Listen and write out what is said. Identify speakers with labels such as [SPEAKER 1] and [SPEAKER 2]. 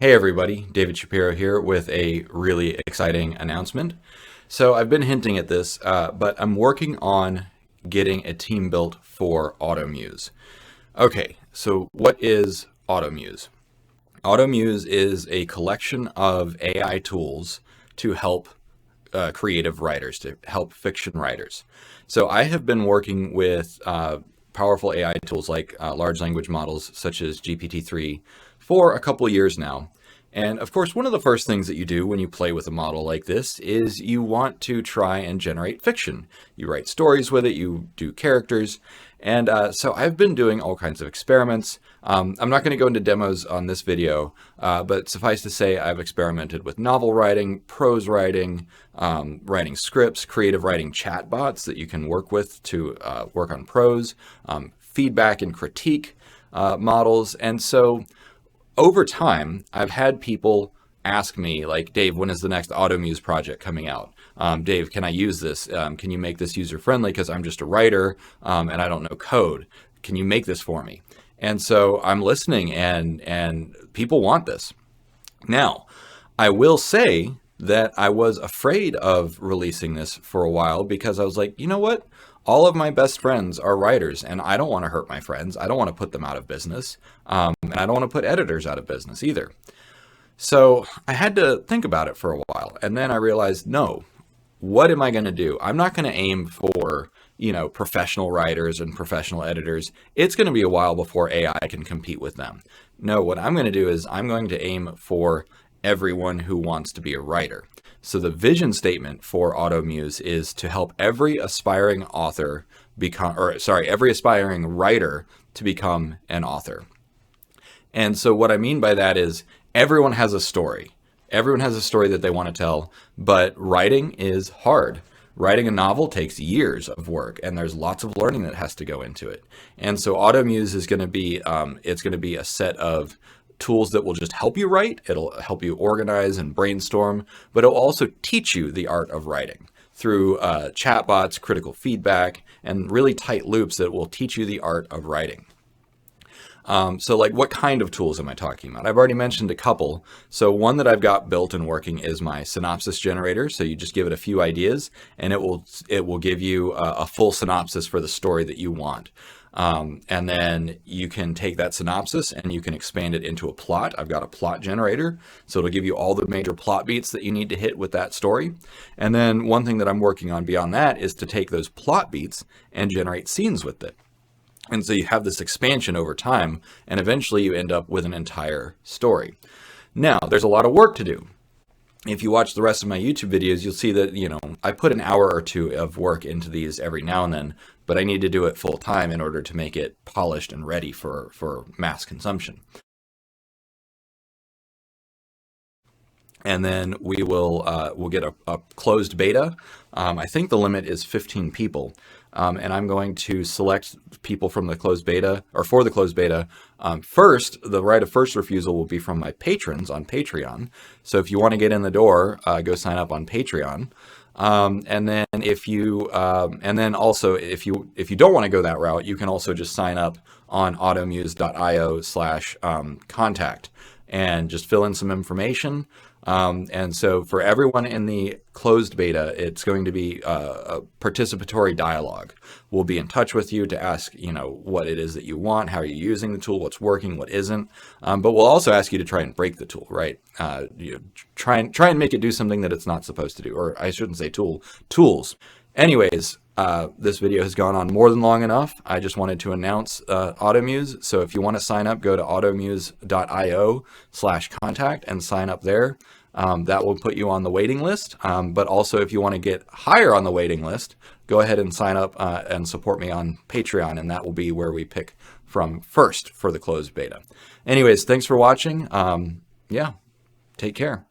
[SPEAKER 1] Hey everybody, David Shapiro here with a really exciting announcement. So I've been hinting at this, but I'm working on getting a team built for AutoMuse. Okay, so what is AutoMuse? AutoMuse is a collection of AI tools to help creative writers, to help fiction writers. So I have been working with powerful AI tools like large language models such as GPT-3 for a couple years now. And of course, one of the first things that you do when you play with a model like this is you want to try and generate fiction. You write stories with it, you do characters. And so I've been doing all kinds of experiments. I'm not going to go into demos on this video, but suffice to say, I've experimented with novel writing, prose writing, writing scripts, creative writing chatbots that you can work with to work on prose, feedback and critique models. And so over time, I've had people ask me, like, Dave, when is the next AutoMuse project coming out? Dave, can I use this? Can you make this user-friendly? Because I'm just a writer and I don't know code. Can you make this for me? And so I'm listening, and people want this. Now, I will say that I was afraid of releasing this for a while because I was like, you know what? All of my best friends are writers, and I don't want to hurt my friends. I don't want to put them out of business, and I don't want to put editors out of business either. So I had to think about it for a while, and then I realized, no, what am I going to do? I'm not going to aim for, professional writers and professional editors. It's going to be a while before AI can compete with them. No, what I'm going to do is I'm going to aim for everyone who wants to be a writer. So the vision statement for AutoMuse is to help every aspiring author every aspiring writer to become an author. And so what I mean by that is everyone has a story. Everyone has a story that they want to tell, but writing is hard. Writing a novel takes years of work, and there's lots of learning that has to go into it. And so AutoMuse is going to be, it's going to be a set of tools that will just help you write. It'll help you organize and brainstorm, but it'll also teach you the art of writing through chatbots, critical feedback, and really tight loops that will teach you the art of writing. So like, what kind of tools am I talking about? I've already mentioned a couple. So one that I've got built and working is my synopsis generator. So you just give it a few ideas and it will give you a full synopsis for the story that you want. And then you can take that synopsis and you can expand it into a plot. I've got a plot generator, so it'll give you all the major plot beats that you need to hit with that story. And then one thing that I'm working on beyond that is to take those plot beats and generate scenes with it. And so you have this expansion over time, and eventually you end up with an entire story. Now, there's a lot of work to do. If you watch the rest of my YouTube videos, you'll see that, I put an hour or two of work into these every now and then, but I need to do it full time in order to make it polished and ready for mass consumption. And then we'll get a closed beta. I think the limit is 15 people. And I'm going to select people from the closed beta, or for the closed beta. First, the right of first refusal will be from my patrons on Patreon. So if you want to get in the door, go sign up on Patreon. And then if you don't want to go that route, you can also just sign up on automuse.io/contact and just fill in some information. And so for everyone in the closed beta, it's going to be a participatory dialogue. We'll be in touch with you to ask, what it is that you want, how are you using the tool, what's working, what isn't. But we'll also ask you to try and break the tool, right? Try and make it do something that it's not supposed to do, or I shouldn't say tools. Anyways, this video has gone on more than long enough. I just wanted to announce AutoMuse. So if you want to sign up, go to automuse.io/contact and sign up there. That will put you on the waiting list. But also, if you want to get higher on the waiting list, go ahead and sign up and support me on Patreon, and that will be where we pick from first for the closed beta. Anyways, thanks for watching. Yeah, take care.